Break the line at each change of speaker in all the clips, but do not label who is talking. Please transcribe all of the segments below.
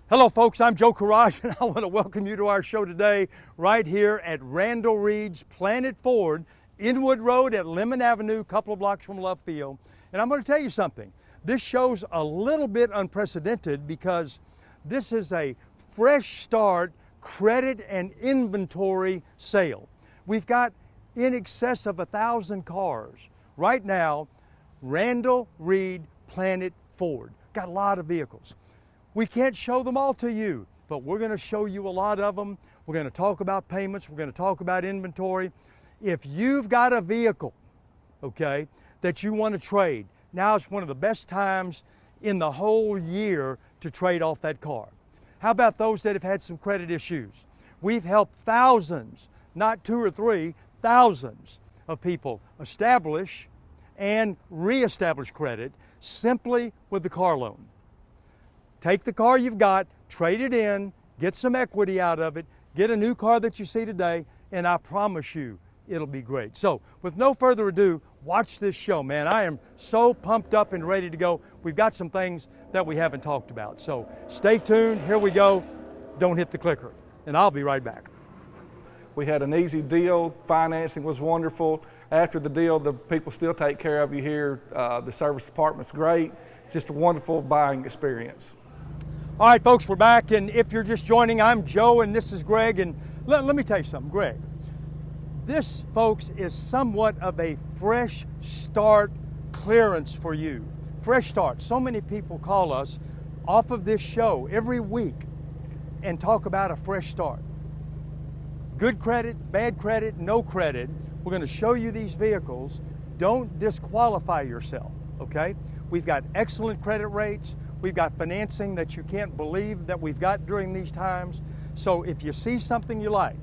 Hello folks, I'm Joe Courage and I want to welcome you to our show today right here at Randall Reed's Planet Ford, Inwood Road at Lemon Avenue, a couple of blocks from Love Field. And I'm going to tell you something. This show's a little bit unprecedented because this is a fresh start credit and inventory sale. We've got in excess of 1,000 cars. Right now, Randall Reed Planet Ford. Got a lot of vehicles. We can't show them all to you, but we're going to show you a lot of them. We're going to talk about payments. We're going to talk about inventory. If you've got a vehicle, okay, that you want to trade, now is one of the best times in the whole year to trade off that car. How about those that have had some credit issues? We've helped thousands, not 2 or 3, thousands of people establish and reestablish credit simply with the car loan. Take the car you've got, trade it in, get some equity out of it, get a new car that you see today, and I promise you, it'll be great. So, with no further ado, watch this show, man. I am so pumped up and ready to go. We've got some things that we haven't talked about. So, stay tuned. Here we go. Don't hit the clicker, and I'll be right back.
We had an easy deal. Financing was wonderful. After the deal, the people still take care of you here. The service department's great. It's just a wonderful buying experience.
All right, folks, we're back, and if you're just joining, I'm Joe, and this is Greg, and let me tell you something, Greg. This, folks, is somewhat of a fresh start clearance for you. Fresh start. So many people call us off of this show every week and talk about a fresh start. Good credit, bad credit, no credit. We're going to show you these vehicles. Don't disqualify yourself, okay? We've got excellent credit rates. We've got financing that you can't believe that we've got during these times. So if you see something you like,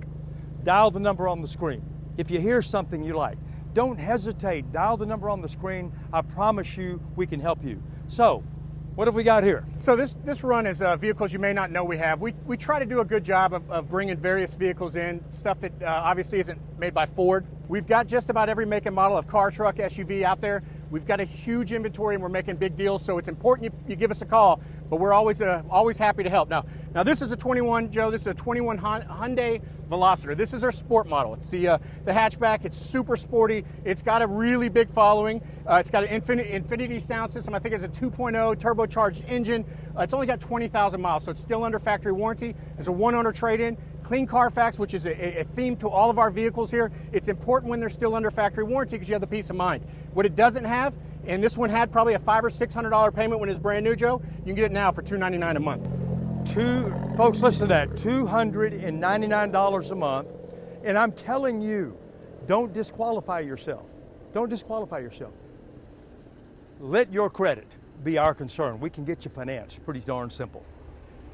dial the number on the screen. If you hear something you like, don't hesitate. Dial the number on the screen. I promise you we can help you. So, what have we got here?
So this run is vehicles you may not know we have. We try to do a good job of bringing various vehicles in, stuff that obviously isn't made by Ford. We've got just about every make and model of car, truck, SUV out there. We've got a huge inventory and we're making big deals, so it's important you give us a call, but we're always happy to help. Now this is a 21, Joe, this is a 21 Hyundai Veloster. This is our sport model. It's the hatchback. It's super sporty. It's got a really big following. It's got an infinity sound system. I think it's a 2.0 turbocharged engine. It's only got 20,000 miles, so it's still under factory warranty. It's a one-owner trade-in. Clean Carfax, which is a theme to all of our vehicles here. It's important when they're still under factory warranty because you have the peace of mind. What it doesn't have, and this one had probably a $500 or $600 payment when it's brand new, Joe, you can get it now for $299 a month.
Folks, listen to that, $299 a month. And I'm telling you, don't disqualify yourself. Don't disqualify yourself. Let your credit be our concern. We can get you financed. Pretty darn simple.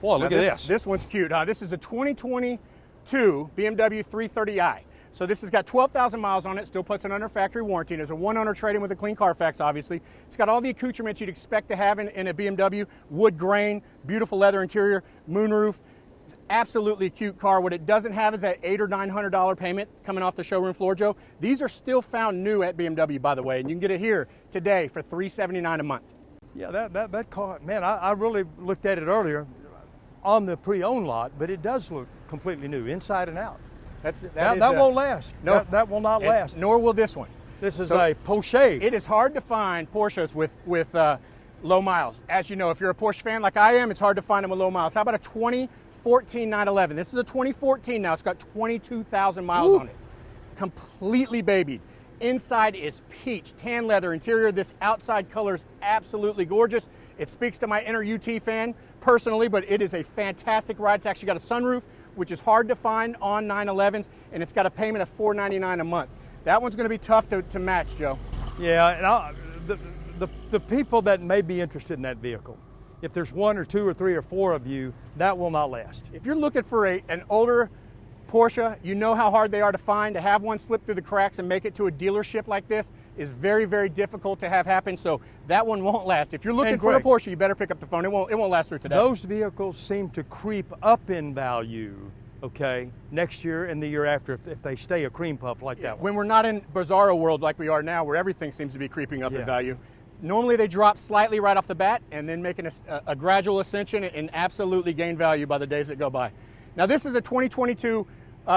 Boy, look at this.
This one's cute. This is a 2022 BMW 330i. So this has got 12,000 miles on it, still puts it under factory warranty. There's a one-owner trade-in with a clean Carfax, obviously. It's got all the accoutrements you'd expect to have in a BMW. Wood grain, beautiful leather interior, moonroof. It's absolutely a cute car. What it doesn't have is that $800 or $900 payment coming off the showroom floor, Joe. These are still found new at BMW, by the way, and you can get it here today for $379 a month.
Yeah, that car, man, I really looked at it earlier on the pre-owned lot, but it does look completely new, inside and out. That won't last.
No,
that will not last.
Nor will this one.
This is a Porsche.
It is hard to find Porsches with low miles. As you know, if you're a Porsche fan like I am, it's hard to find them with low miles. How about a 2014 911? This is a 2014 now. It's got 22,000 miles on it. Completely babied. Inside is peach, tan leather interior. This outside color is absolutely gorgeous. It speaks to my inner UT fan personally, but it is a fantastic ride. It's actually got a sunroof, which is hard to find on 911s, and it's got a payment of $499 a month. That one's going to be tough to match, Joe.
Yeah, and the people that may be interested in that vehicle, if there's 1 or 2 or 3 or 4 of you, that will not last.
If you're looking for an older Porsche, you know how hard they are to find. To have one slip through the cracks and make it to a dealership like this is very, very difficult to have happen, so that one won't last. If you're looking for a Porsche, you better pick up the phone. It won't last through today.
Those vehicles seem to creep up in value, okay, next year and the year after if they stay a cream puff like that one.
When we're not in bizarro world like we are now, where everything seems to be creeping up in value, Normally they drop slightly right off the bat and then make a gradual ascension and absolutely gain value by the days that go by. Now this is a 2022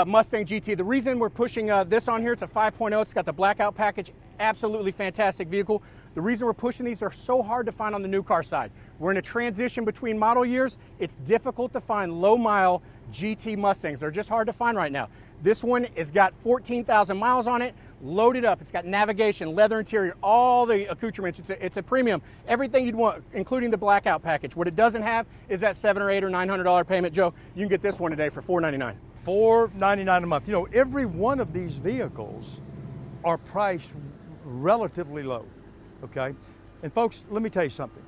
Mustang GT. The reason we're pushing this on here, it's a 5.0, it's got the blackout package, absolutely fantastic vehicle. The reason we're pushing these are so hard to find on the new car side. We're in a transition between model years. It's difficult to find low mile GT Mustangs. They're just hard to find right now. This one has got 14,000 miles on it, loaded up. It's got navigation, leather interior, all the accoutrements. It's a premium, everything you'd want, including the blackout package. What it doesn't have is that $700 or $800 or $900 payment. Joe, you can get this one today for $499.
$499 a month. You know, every one of these vehicles are priced relatively low, okay? And folks, let me tell you something.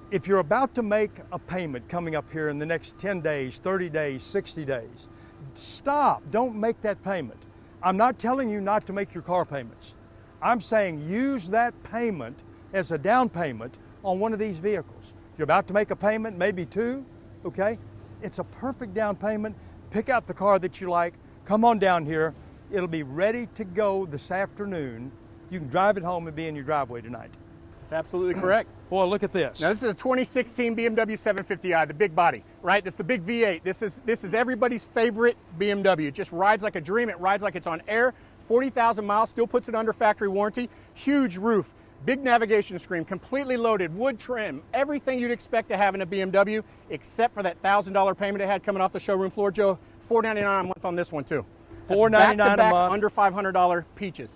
If you're about to make a payment coming up here in the next 10 days, 30 days, 60 days, stop, don't make that payment. I'm not telling you not to make your car payments. I'm saying use that payment as a down payment on one of these vehicles. You're about to make a payment, maybe two, okay? It's a perfect down payment. Pick out the car that you like, come on down here. It'll be ready to go this afternoon. You can drive it home and be in your driveway tonight.
That's absolutely correct.
Boy, look at this.
Now this is a 2016 BMW 750i, the big body, right? That's the big V8. This is everybody's favorite BMW. It just rides like a dream. It rides like it's on air. 40,000 miles, still puts it under factory warranty. Huge roof, big navigation screen, completely loaded, wood trim, everything you'd expect to have in a BMW, except for that $1,000 payment it had coming off the showroom floor, Joe. $499 a month on this one too.
$499 a month.
Under $500 peaches.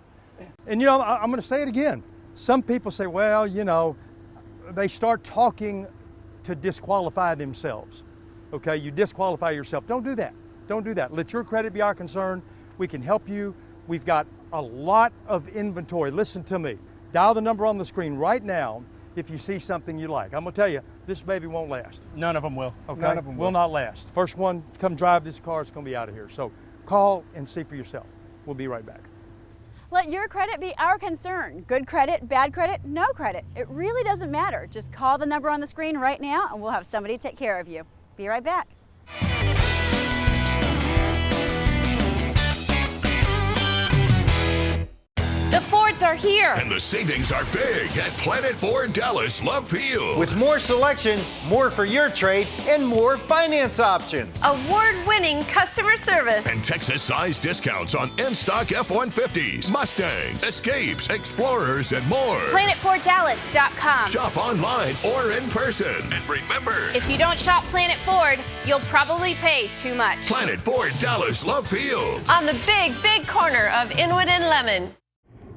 And you know, I'm going to say it again. Some people say, well, you know, they start talking to disqualify themselves. Okay, you disqualify yourself. Don't do that. Don't do that. Let your credit be our concern. We can help you. We've got a lot of inventory. Listen to me. Dial the number on the screen right now if you see something you like. I'm going to tell you, this baby won't last.
None of them will.
Okay?
None of them
will not last. First one, come drive this car, it's going to be out of here. So call and see for yourself. We'll be right back.
Let your credit be our concern. Good credit, bad credit, no credit. It really doesn't matter. Just call the number on the screen right now and we'll have somebody take care of you. Be right back.
The Fords are here.
And the savings are big at Planet Ford Dallas Love Field.
With more selection, more for your trade, and more finance options.
Award-winning customer service.
And Texas-sized discounts on in-stock F-150s, Mustangs, Escapes, Explorers, and more.
PlanetFordDallas.com.
Shop online or in person. And remember,
if you don't shop Planet Ford, you'll probably pay too much.
Planet Ford Dallas Love Field.
On the big corner of Inwood and Lemon.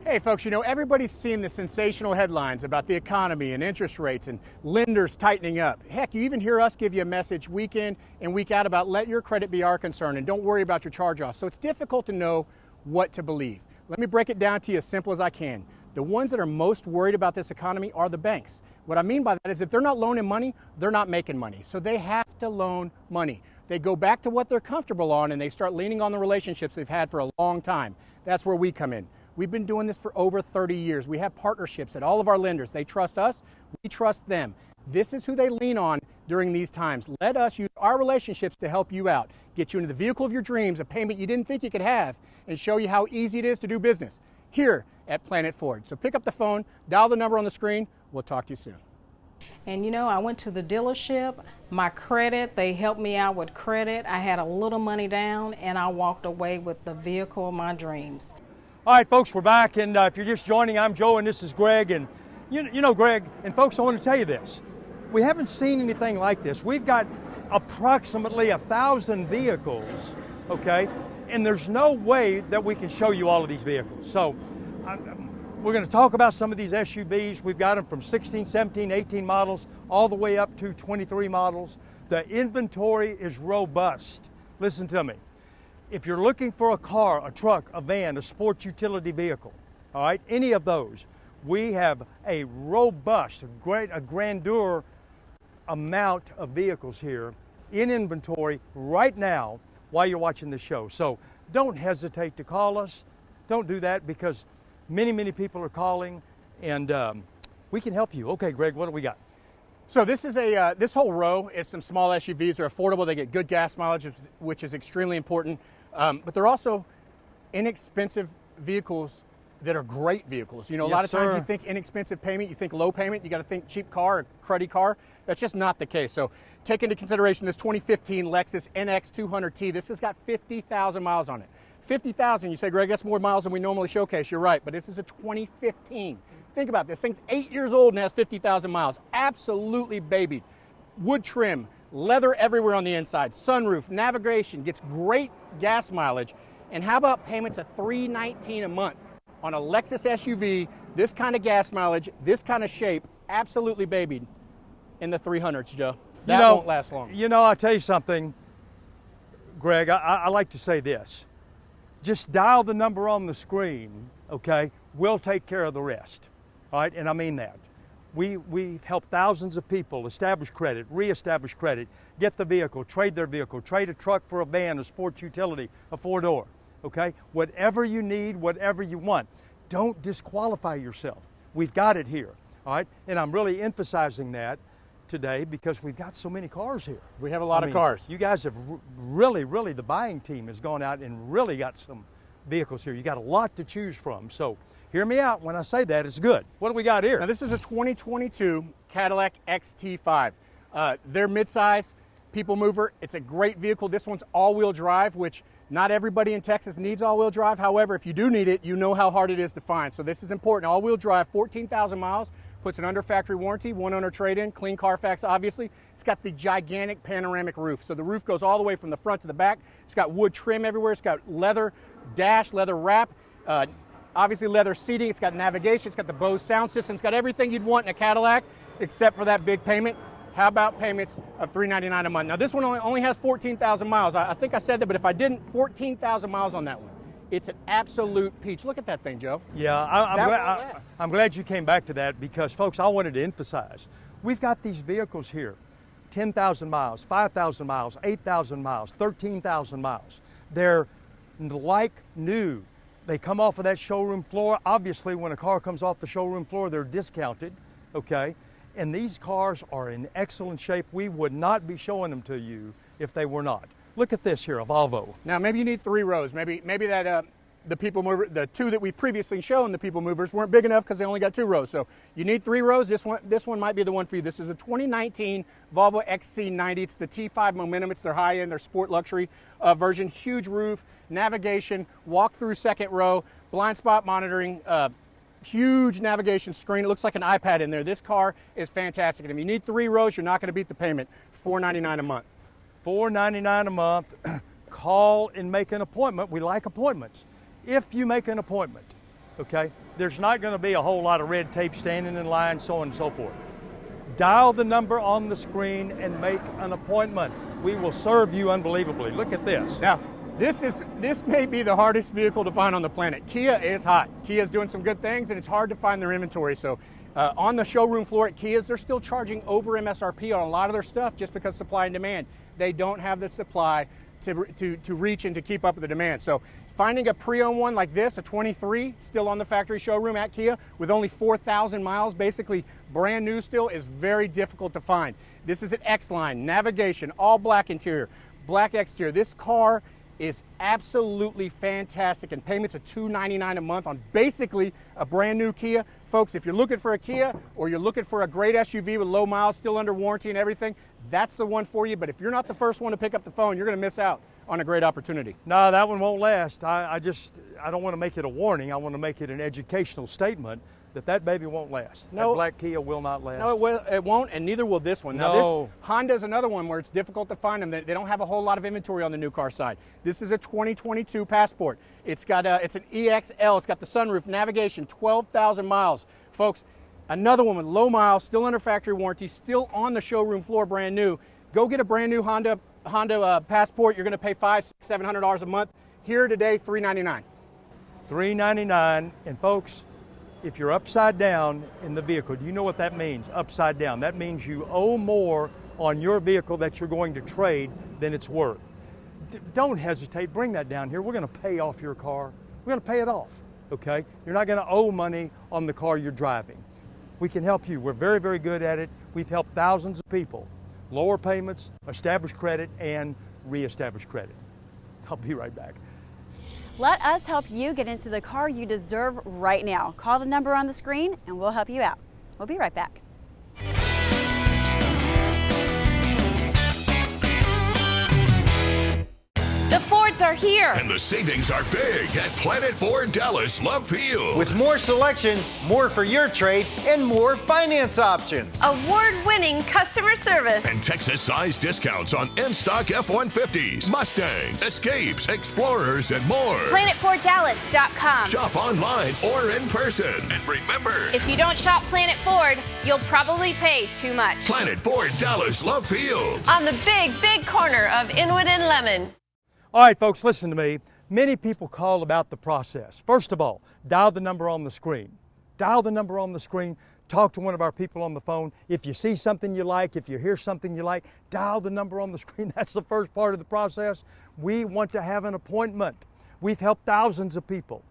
Hey folks, you know, everybody's seen the sensational headlines about the economy and interest rates and lenders tightening up. Heck, you even hear us give you a message week in and week out about let your credit be our concern and don't worry about your charge-offs. So it's difficult to know what to believe. Let me break it down to you as simple as I can. The ones that are most worried about this economy are the banks. What I mean by that is if they're not loaning money, they're not making money. So they have to loan money. They go back to what they're comfortable on and they start leaning on the relationships they've had for a long time. That's where we come in. We've been doing this for over 30 years. We have partnerships at all of our lenders. They trust us, we trust them. This is who they lean on during these times. Let us use our relationships to help you out, get you into the vehicle of your dreams, a payment you didn't think you could have, and show you how easy it is to do business here at Planet Ford. So pick up the phone, dial the number on the screen. We'll talk to you soon.
And you know, I went to the dealership, my credit, they helped me out with credit. I had a little money down and I walked away with the vehicle of my dreams.
All right, folks, we're back, and if you're just joining, I'm Joe, and this is Greg, and you know, Greg, and folks, I want to tell you this. We haven't seen anything like this. We've got approximately 1,000 vehicles, okay, and there's no way that we can show you all of these vehicles. So we're going to talk about some of these SUVs. We've got them from 16, 17, 18 models, all the way up to 23 models. The inventory is robust. Listen to me. If you're looking for a car, a truck, a van, a sports utility vehicle, all right, any of those, we have a robust, a grandeur amount of vehicles here in inventory right now while you're watching the show. So don't hesitate to call us. Don't do that because many people are calling and we can help you. Okay, Greg, what do we got?
So this is this whole row is some small SUVs. They're affordable. They get good gas mileage, which is extremely important. But they're also inexpensive vehicles that are great vehicles. You know, a
Yes,
lot of times
sir.
you think inexpensive payment, you think low payment, you got to think cheap car or cruddy car. That's just not the case. So take into consideration this 2015 Lexus NX 200T. This has got 50,000 miles on it. 50,000, you say, Greg, that's more miles than we normally showcase. You're right, but this is a 2015. Think about this. Thing's 8 years old and has 50,000 miles. Absolutely babied. Wood trim, leather everywhere on the inside, sunroof, navigation, gets great gas mileage. And how about payments of $319 a month on a Lexus SUV, this kind of gas mileage, this kind of shape, absolutely babied in the 300s, Joe. That won't last long.
You know, I'll tell you something, Greg, I like to say this. Just dial the number on the screen, okay? We'll take care of the rest, all right? And I mean that. We've helped thousands of people establish credit, reestablish credit, get the vehicle, trade their vehicle, trade a truck for a van, a sports utility, a four-door, okay? Whatever you need, whatever you want. Don't disqualify yourself. We've got it here, all right? And I'm really emphasizing that today because we've got so many cars here.
We have a lot of cars.
You guys have really, the buying team has gone out and really got some vehicles here. You got a lot to choose from. So hear me out when I say that, it's good. What do we got here?
Now this is a 2022 Cadillac XT5. They're midsize, people mover. It's a great vehicle. This one's all-wheel drive, which not everybody in Texas needs all-wheel drive. However, if you do need it, you know how hard it is to find. So this is important. All-wheel drive, 14,000 miles. Puts an under factory warranty, 1 owner trade-in, clean Carfax obviously. It's got the gigantic panoramic roof. So the roof goes all the way from the front to the back. It's got wood trim everywhere. It's got leather dash, leather wrap, obviously leather seating. It's got navigation. It's got the Bose sound system. It's got everything you'd want in a Cadillac except for that big payment. How about payments of $399 a month? Now this one only has 14,000 miles. I think I said that, but if I didn't, 14,000 miles on that one. It's an absolute peach. Look at that thing, Joe.
Yeah, I'm glad you came back to that because, folks, I wanted to emphasize, we've got these vehicles here, 10,000 miles, 5,000 miles, 8,000 miles, 13,000 miles. They're like new. They come off of that showroom floor. Obviously, when a car comes off the showroom floor, they're discounted, okay? And these cars are in excellent shape. We would not be showing them to you if they were not. Look at this here, a Volvo.
Now maybe you need 3 rows. Maybe that the people mover, the 2 that we've previously shown, the people movers weren't big enough because they only got 2 rows. So you need 3 rows. This one might be the one for you. This is a 2019 Volvo XC90. It's the T5 Momentum. It's their high-end, their sport luxury version. Huge roof, navigation, walk-through second row, blind spot monitoring. Huge navigation screen. It looks like an iPad in there. This car is fantastic. And if you need 3 rows, you're not going to beat the payment. $499 a month.
$499 a month. Call and make an appointment. We like appointments. If you make an appointment, okay, there's not going to be a whole lot of red tape standing in line, so on and so forth. Dial the number on the screen and make an appointment. We will serve you unbelievably. Look at this.
Now, this may be the hardest vehicle to find on the planet. Kia is hot. Kia's doing some good things, and it's hard to find their inventory. So on the showroom floor at Kia's, they're still charging over MSRP on a lot of their stuff just because supply and demand. They don't have the supply to reach and to keep up with the demand. So finding a pre-owned one like this, a 23, still on the factory showroom at Kia with only 4,000 miles, basically brand new still, is very difficult to find. This is an X-Line, navigation, all black interior, black exterior. This car is absolutely fantastic, and payments of $299 a month on basically a brand new Kia. Folks, if you're looking for a Kia or you're looking for a great SUV with low miles, still under warranty and everything, that's the one for you. But if you're not the first one to pick up the phone, you're going to miss out on a great opportunity.
No, that one won't last. I don't want to make it a warning. I want to make it an educational statement that baby won't last.
No.
That black Kia will not last.
No, it won't, and neither will this one. Now,
No.
this Honda's another one where it's difficult to find them. They don't have a whole lot of inventory on the new car side. This is a 2022 Passport. It's got it's an EXL. It's got the sunroof, navigation, 12,000 miles. Folks, another one with low miles, still under factory warranty, still on the showroom floor, brand new. Go get a brand new Honda Passport. You're going to pay $500, $600, $700 a month. Here today, $399.
$399, and folks, if you're upside down in the vehicle, do you know what that means, upside down? That means you owe more on your vehicle that you're going to trade than it's worth. Don't hesitate, bring that down here. We're going to pay off your car. We're going to pay it off, okay? You're not going to owe money on the car you're driving. We can help you. We're very, very good at it. We've helped thousands of people lower payments, establish credit, and reestablish credit. I'll be right back.
Let us help you get into the car you deserve right now. Call the number on the screen and we'll help you out. We'll be right back.
The Fords are here.
And the savings are big at Planet Ford Dallas Love Field.
With more selection, more for your trade, and more finance options.
Award-winning customer service.
And Texas-sized discounts on in-stock F-150s, Mustangs, Escapes, Explorers, and more.
PlanetFordDallas.com.
Shop online or in person. And remember,
If you don't shop Planet Ford, you'll probably pay too much.
Planet Ford Dallas Love Field.
On the big corner of Inwood and Lemon.
All right, folks, listen to me. Many people call about the process. First of all, dial the number on the screen. Dial the number on the screen. Talk to one of our people on the phone. If you see something you like, if you hear something you like, dial the number on the screen. That's the first part of the process. We want to have an appointment. We've helped thousands of people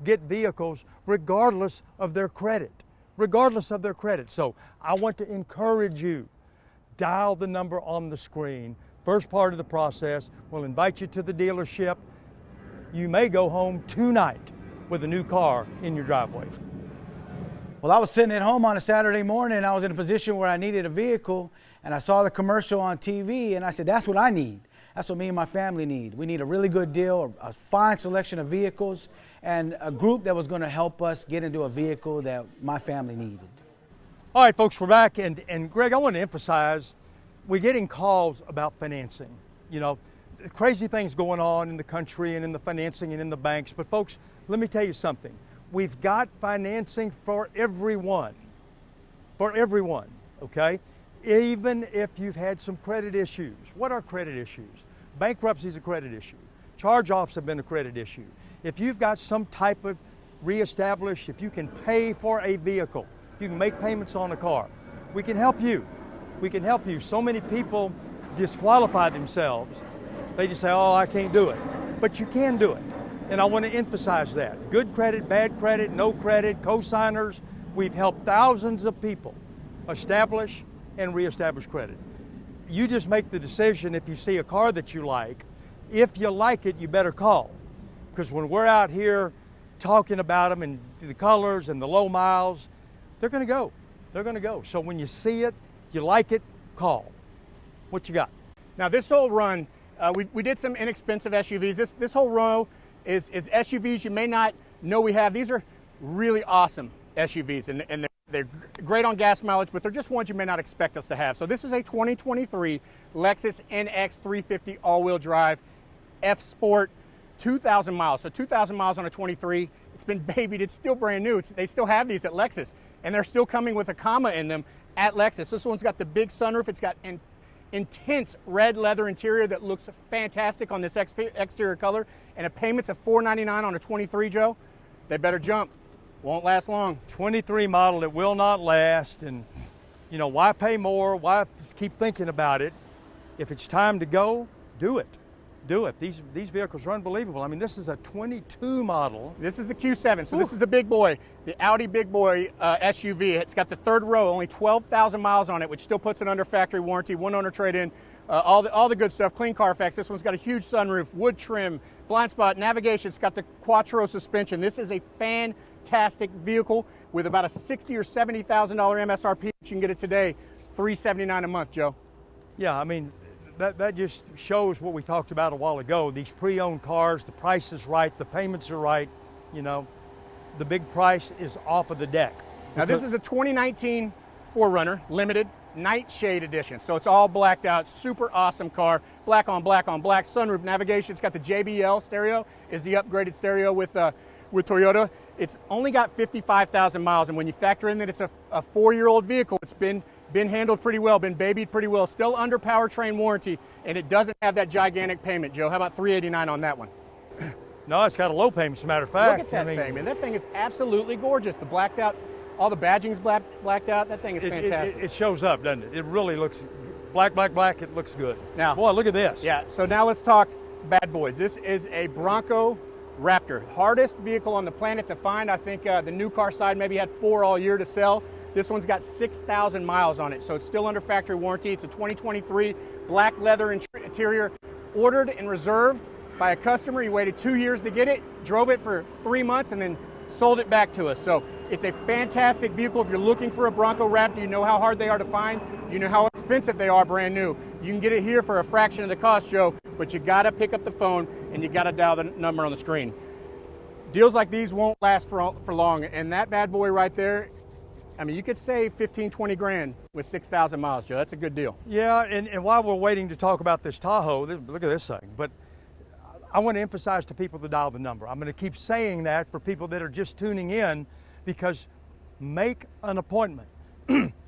get vehicles regardless of their credit. So I want to encourage you. Dial the number on the screen. First part of the process, we'll invite you to the dealership. You may go home tonight with a new car in your driveway.
Well, I was sitting at home on a Saturday morning and I was in a position where I needed a vehicle and I saw the commercial on TV and I said, that's what I need. That's what me and my family need. We need a really good deal, a fine selection of vehicles, and a group that was going to help us get into a vehicle that my family needed.
All right, folks, we're back. And Greg, I want to emphasize, we're getting calls about financing. You know, crazy things going on in the country and in the financing and in the banks. But folks, let me tell you something. We've got financing for everyone. Okay? Even if you've had some credit issues. What are credit issues? Bankruptcy is a credit issue. Charge-offs have been a credit issue. If you've got some type of reestablish, if you can pay for a vehicle, if you can make payments on a car, we can help you. We can help you. So many people disqualify themselves. They just say, oh, I can't do it. But you can do it. And I want to emphasize that. Good credit, bad credit, no credit, co-signers. We've helped thousands of people establish and reestablish credit. You just make the decision if you see a car that you like. If you like it, you better call. Because when we're out here talking about them and the colors and the low miles, they're going to go. They're going to go. So when you see it, you like it, call. What you got?
Now this whole run, we did some inexpensive SUVs. This whole row is SUVs you may not know we have. These are really awesome SUVs and they're great on gas mileage, but they're just ones you may not expect us to have. So this is a 2023 Lexus NX 350 all-wheel drive F Sport, 2,000 miles. So 2,000 miles on a 23. It's been babied. It's still brand new. They still have these at Lexus, and they're still coming with a comma in them at Lexus. This one's got the big sunroof. It's got an intense red leather interior that looks fantastic on this exterior color, and a payments of $499 on a 23, Joe. They better jump. Won't last long.
23 model, it will not last. And, you know, why pay more? Why keep thinking about it? If it's time to go, do it. Do it. These vehicles are unbelievable. I mean, this is a 22 model.
This is the Q7, so This is the big boy, the Audi big boy SUV. It's got the third row, only 12,000 miles on it, which still puts it under factory warranty, one owner trade-in, all the good stuff, clean Carfax. This one's got a huge sunroof, wood trim, blind spot, navigation. It's got the Quattro suspension. This is a fantastic vehicle with about a $60,000 or $70,000 MSRP. You can get it today, $379 a month, Joe.
Yeah, I mean, that just shows what we talked about a while ago. These pre-owned cars, the price is right, the payments are right, you know, the big price is off of the deck.
Now this is a 2019 4Runner, limited, nightshade edition. So it's all blacked out, super awesome car, black on black on black, sunroof, navigation. It's got the JBL stereo, is the upgraded stereo with Toyota. It's only got 55,000 miles, and when you factor in that it's a 4-year-old vehicle, it's been handled pretty well, been babied pretty well, still under powertrain warranty, and it doesn't have that gigantic payment, Joe. How about $389 on that one?
No, it's got a low payment, as a matter of fact.
Look at that thing, man. That thing is absolutely gorgeous. The blacked out, all the badging's blacked out. That thing is fantastic.
It shows up, doesn't it? It really looks black. It looks good.
Now,
boy, look at this.
Yeah, so now let's talk bad boys. This is a Bronco Raptor, hardest vehicle on the planet to find. I think the new car side maybe had 4 all year to sell. This one's got 6,000 miles on it, so it's still under factory warranty. It's a 2023 black leather interior, ordered and reserved by a customer. He waited 2 years to get it, drove it for 3 months, and then sold it back to us. So it's a fantastic vehicle. If you're looking for a Bronco Raptor, you know how hard they are to find. You know how expensive they are brand new. You can get it here for a fraction of the cost, Joe, but you gotta pick up the phone and you gotta dial the number on the screen. Deals like these won't last for long, and that bad boy right there, I mean, you could save 15, 20 grand with 6,000 miles, Joe. That's a good deal.
Yeah, and while we're waiting to talk about this Tahoe, look at this thing. But I want to emphasize to people to dial the number. I'm going to keep saying that for people that are just tuning in, because make an appointment.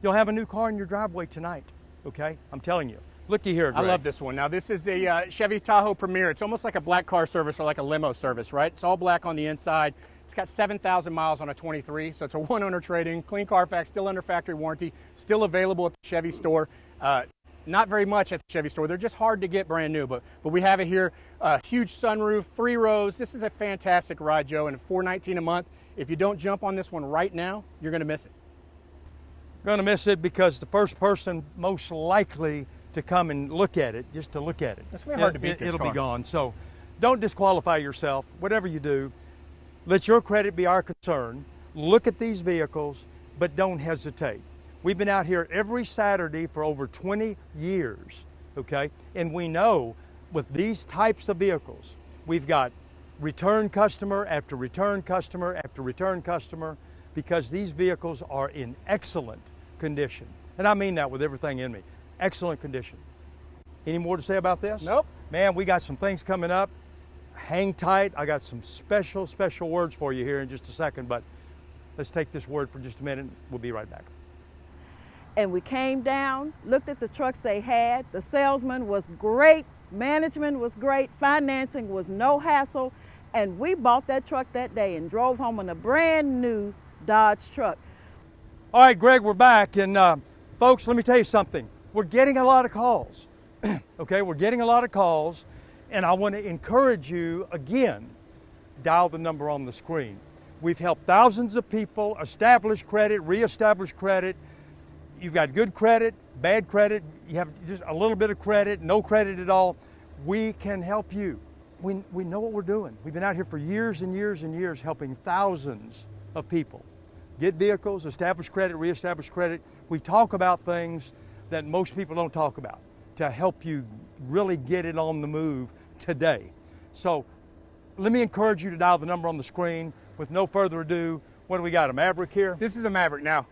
You'll have a new car in your driveway tonight, okay? I'm telling you. Looky here, Greg.
I love this one. Now, this is a Chevy Tahoe Premier. It's almost like a black car service or like a limo service, right? It's all black on the inside. It's got 7,000 miles on a 23, so it's a one-owner trade-in. Clean Carfax, still under factory warranty, still available at the Chevy store. Not very much at the Chevy store. They're just hard to get brand new, but we have it here. Huge sunroof, 3 rows. This is a fantastic ride, Joe, and $419 a month. If you don't jump on this one right now, you're going to miss it.
Going to miss it because the first person most likely to come and look at it, just to look at it.
It's going to be hard to beat this
It'll
car.
be gone. So don't disqualify yourself. Whatever you do, let your credit be our concern. Look at these vehicles, but don't hesitate. We've been out here every Saturday for over 20 years, okay? And we know with these types of vehicles, we've got return customer after return customer after return customer, because these vehicles are in excellent condition. And I mean that with everything in me. Excellent condition. Any more to say about this?
Nope.
Man, we got some things coming up. Hang tight. I got some special words for you here in just a second, but let's take this word for just a minute. We'll be right back.
And we came down, looked at the trucks they had. The salesman was great, management was great, financing was no hassle, and we bought that truck that day and drove home in a brand new Dodge truck.
All right, Greg, we're back, and folks, let me tell you something. We're getting a lot of calls, okay? We're getting a lot of calls, and I want to encourage you, again, dial the number on the screen. We've helped thousands of people establish credit, reestablish credit. You've got good credit, bad credit, you have just a little bit of credit, no credit at all. We can help you. We know what we're doing. We've been out here for years and years and years helping thousands of people get vehicles, establish credit, reestablish credit. We talk about things that most people don't talk about to help you really get it on the move today. So let me encourage you to dial the number on the screen. With no further ado, what do we got, a Maverick here?
This is a Maverick. Now,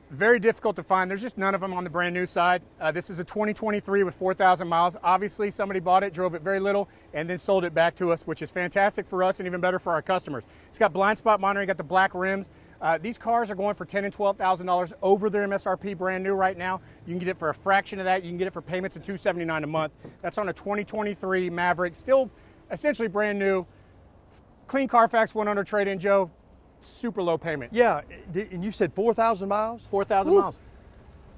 very difficult to find. There's just none of them on the brand new side. This is a 2023 with 4,000 miles. Obviously, somebody bought it, drove it very little, and then sold it back to us, which is fantastic for us and even better for our customers. It's got blind spot monitoring, got the black rims. These cars are going for $10,000 and $12,000 over their MSRP brand new right now. You can get it for a fraction of that. You can get it for payments of $279 a month. That's on a 2023 Maverick, still essentially brand new. Clean Carfax, one owner trade-in, Joe. Super low payment.
Yeah, and you said 4,000 miles?
4,000 miles.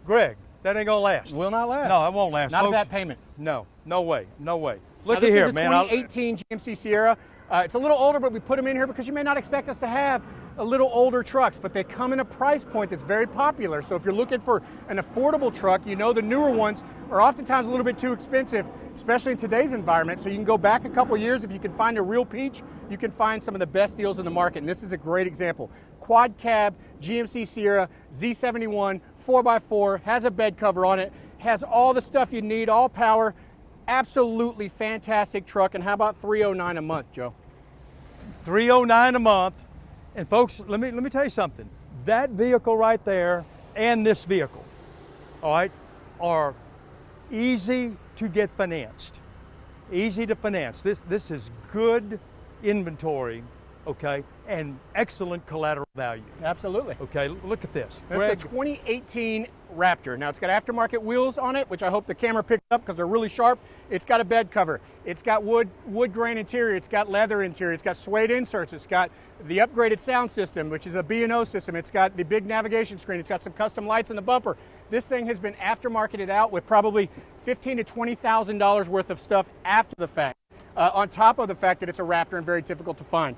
Greg, that ain't gonna last.
Will not last.
No, it won't last.
Not
folks.
at that payment.
No, no way, no way. Look at
This
here,
is a
man.
2018 GMC Sierra. It's a little older, but we put them in here because you may not expect us to have a little older trucks, but they come in a price point that's very popular. So if you're looking for an affordable truck, you know the newer ones are oftentimes a little bit too expensive, especially in today's environment. So you can go back a couple years. If you can find a real peach, you can find some of the best deals in the market. And this is a great example. Quad cab GMC Sierra Z71 4x4, has a bed cover on it, has all the stuff you need, all power. Absolutely fantastic truck. And how about $309 a month, Joe?
$309 a month. And folks, let me tell you something. That vehicle right there and this vehicle, all right, are easy to get financed. Easy to finance. This is good inventory, okay, and excellent collateral value.
Absolutely.
Okay, look at this.
This is a 2018 Raptor. Now it's got aftermarket wheels on it, which I hope the camera picked up because they're really sharp. It's got a bed cover. It's got wood grain interior. It's got leather interior. It's got suede inserts. It's got the upgraded sound system, which is a B&O system. It's got the big navigation screen. It's got some custom lights in the bumper. This thing has been aftermarketed out with probably $15,000 to $20,000 worth of stuff after the fact, on top of the fact that it's a Raptor and very difficult to find.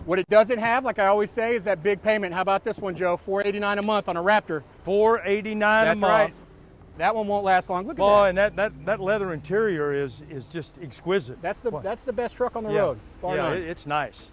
What it doesn't have, like I always say, is that big payment. How about this one, Joe? $489 a month on a Raptor.
$489 a month.
Right. That one won't last long. Look at
Boy,
that.
and that leather interior is just exquisite.
That's the best truck on the
Yeah.
road. Bar
Yeah,
none.
it's nice.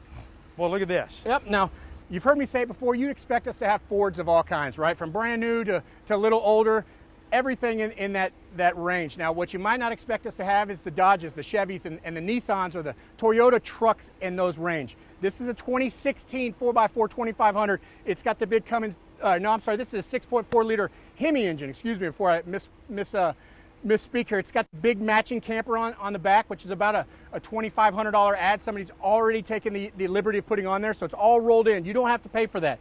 Well, look at this.
Yep. Now, you've heard me say it before, you'd expect us to have Fords of all kinds, right? From brand new to a little older, everything in that range. Now, what you might not expect us to have is the Dodges, the Chevys, and the Nissans or the Toyota trucks in those range. This is a 2016 4x4 2500. It's got the big Cummins, this is a 6.4 liter Hemi engine, excuse me, before I misspeak here. It's got the big matching camper on the back, which is about a $2,500 ad. Somebody's already taken the liberty of putting on there, so it's all rolled in. You don't have to pay for that.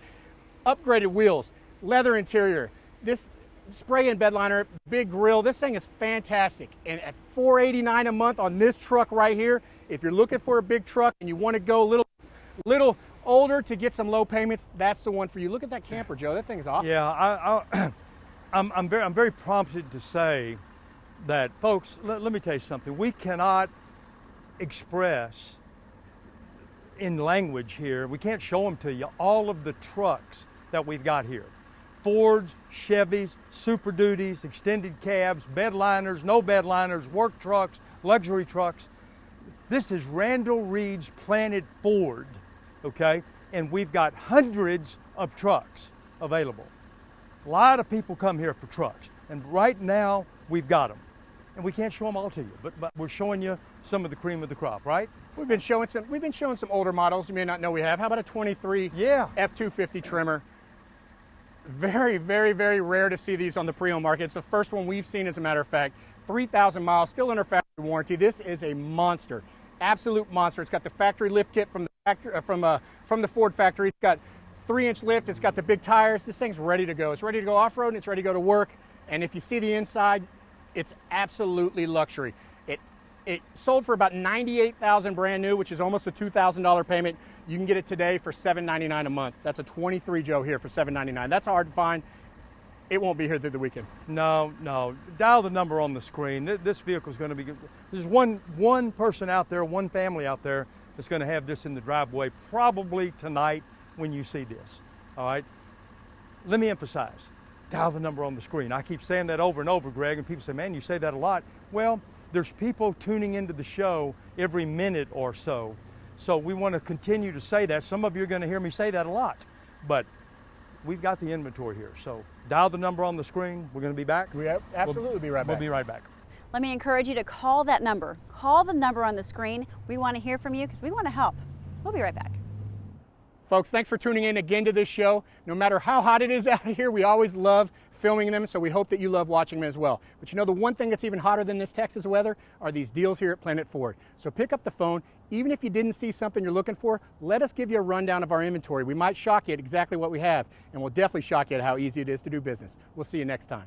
Upgraded wheels, leather interior, this spray-in bed liner, big grill. This thing is fantastic. And at $489 a month on this truck right here, if you're looking for a big truck and you want to go a little older to get some low payments, that's the one for you. Look at that camper, Joe. That thing is awesome.
Yeah, I'm very prompted to say that, folks, let me tell you something. We cannot express in language here, we can't show them to you, all of the trucks that we've got here. Fords, Chevys, Super Duties, extended cabs, bed liners, no bed liners, work trucks, luxury trucks. This is Randall Reed's Planet Ford, okay? And we've got hundreds of trucks available. A lot of people come here for trucks, and right now we've got them. And we can't show them all to you, but we're showing you some of the cream of the crop, right?
We've been showing some older models you may not know we have. How about a 23 F250 trimmer? Very, very, very rare to see these on the pre-owned market. It's the first one we've seen, as a matter of fact. 3,000 miles, still under factory warranty. This is a monster, absolute monster. It's got the factory lift kit from the factory, from the Ford factory. It's got 3-inch lift. It's got the big tires. This thing's ready to go. It's ready to go off-road and it's ready to go to work. And if you see the inside, it's absolutely luxury. It sold for about $98,000 brand new, which is almost a $2,000 payment. You can get it today for $799 a month. That's a 23 Joe here for $799. That's hard to find. It won't be here through the weekend.
No. Dial the number on the screen. This vehicle is going to be good. There's one person out there, one family out there that's going to have this in the driveway probably tonight when you see this. All right. Let me emphasize. Dial the number on the screen. I keep saying that over and over, Greg, and people say, man, you say that a lot. Well, there's people tuning into the show every minute or so. So we want to continue to say that. Some of you are going to hear me say that a lot, but we've got the inventory here. So dial the number on the screen. We're going to be back.
We absolutely be right back.
We'll be right back.
Let me encourage you to call that number. Call the number on the screen. We want to hear from you because we want to help. We'll be right back.
Folks, thanks for tuning in again to this show. No matter how hot it is out here, we always love filming them, so we hope that you love watching them as well. But you know, the one thing that's even hotter than this Texas weather are these deals here at Planet Ford. So pick up the phone. Even if you didn't see something you're looking for, let us give you a rundown of our inventory. We might shock you at exactly what we have, and we'll definitely shock you at how easy it is to do business. We'll see you next time.